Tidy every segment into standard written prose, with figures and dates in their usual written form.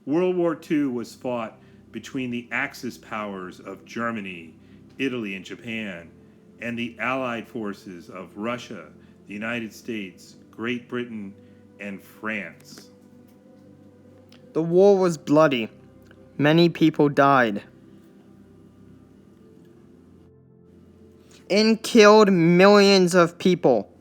World War II was fought between the Axis powers of Germany, Italy, and Japan, and the Allied forces of Russia, the United States, Great Britain, and France. The war was bloody. Many people died. It killed millions of people.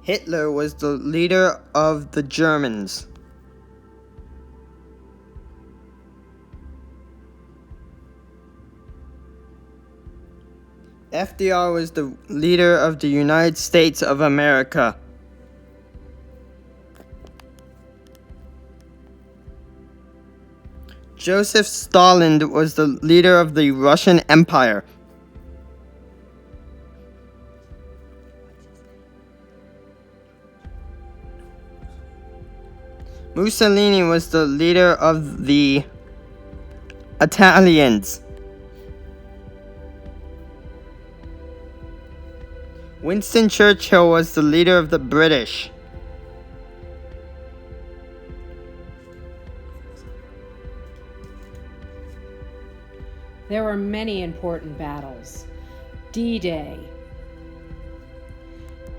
Hitler was the leader of the Germans. FDR was the leader of the United States of America. Joseph Stalin was the leader of the Russian Empire. Mussolini was the leader of the Italians. Winston Churchill was the leader of the British. There were many important battles. D-Day,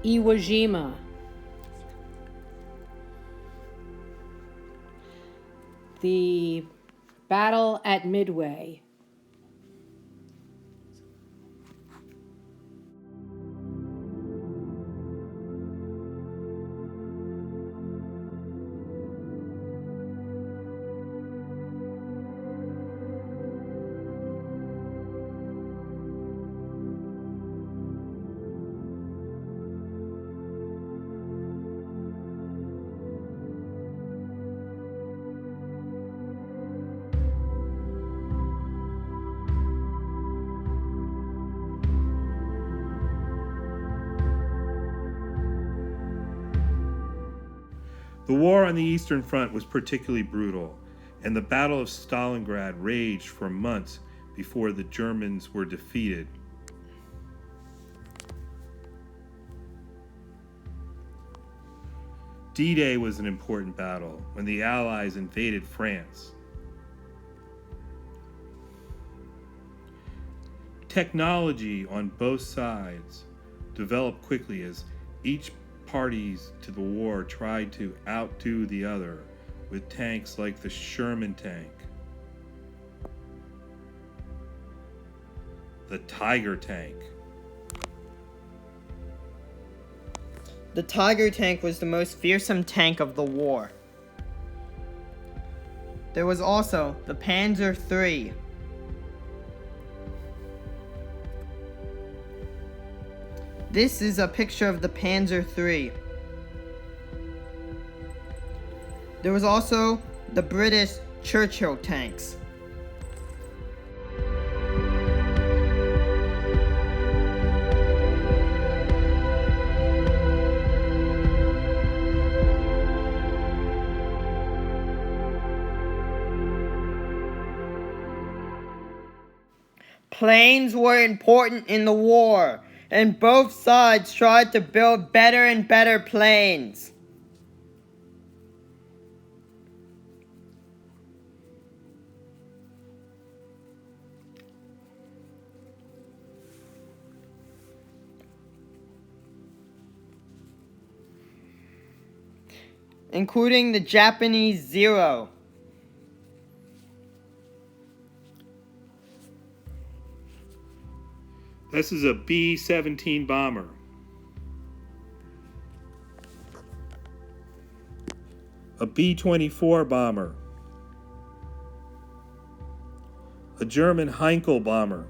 Iwo Jima, the battle at Midway. The war on the Eastern Front was particularly brutal, and the Battle of Stalingrad raged for months before the Germans were defeated. D-Day was an important battle when the Allies invaded France. Technology on both sides developed quickly as each parties to the war tried to outdo the other with tanks like the Sherman tank, the Tiger tank. The Tiger tank was the most fearsome tank of the war. There was also the Panzer III. This is a picture of the Panzer III. There was also the British Churchill tanks. Planes were important in the war, and both sides tried to build better and better planes. Including the Japanese Zero. This is a B-17 bomber. A B-24 bomber. A German Heinkel bomber.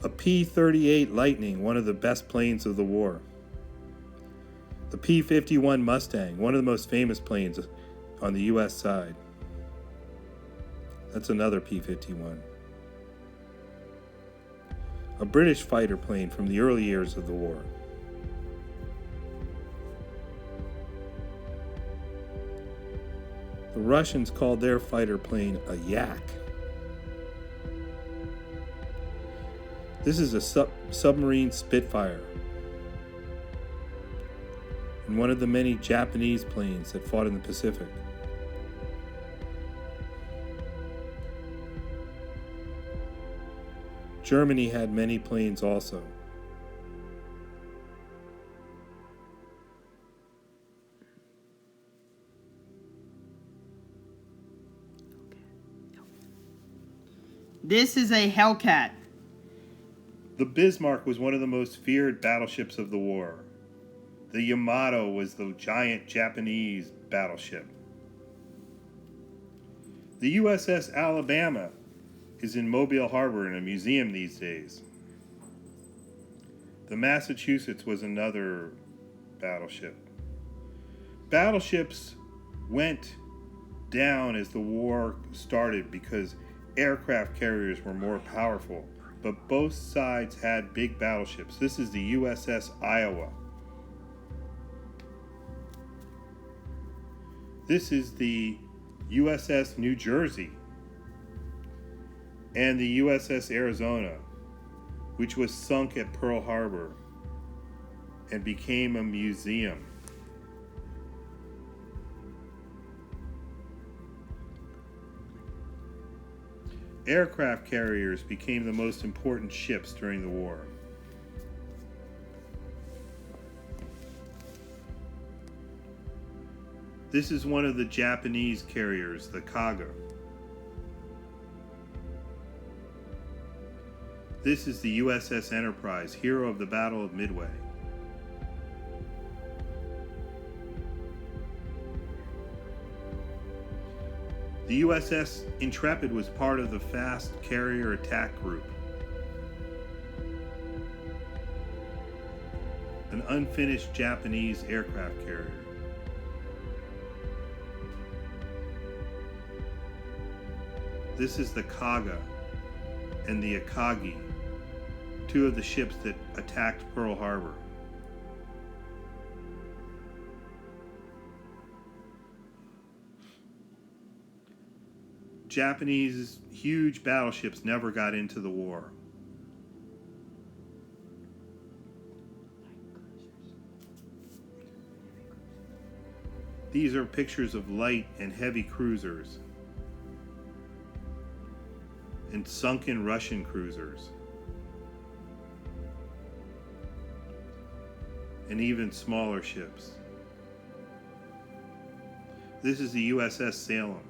A P-38 Lightning, one of the best planes of the war. The P-51 Mustang, one of the most famous planes on the U.S. side. That's another P-51. A British fighter plane from the early years of the war. The Russians called their fighter plane a Yak. This is a submarine Spitfire, and one of the many Japanese planes that fought in the Pacific. Germany had many planes also. This is a Hellcat. The Bismarck was one of the most feared battleships of the war. The Yamato was the giant Japanese battleship. The USS Alabama is in Mobile Harbor in a museum these days. The Massachusetts was another battleship. Battleships went down as the war started because aircraft carriers were more powerful, but both sides had big battleships. This is the USS Iowa. This is the USS New Jersey and the USS Arizona, which was sunk at Pearl Harbor and became a museum. Aircraft carriers became the most important ships during the war. This is one of the Japanese carriers, the Kaga. This is the USS Enterprise, hero of the Battle of Midway. The USS Intrepid was part of the Fast Carrier Attack Group, an unfinished Japanese aircraft carrier. This is the Kaga and the Akagi, two of the ships that attacked Pearl Harbor. Japanese huge battleships never got into the war. These are pictures of light and heavy cruisers and sunken Russian cruisers, and even smaller ships. This is the USS Salem.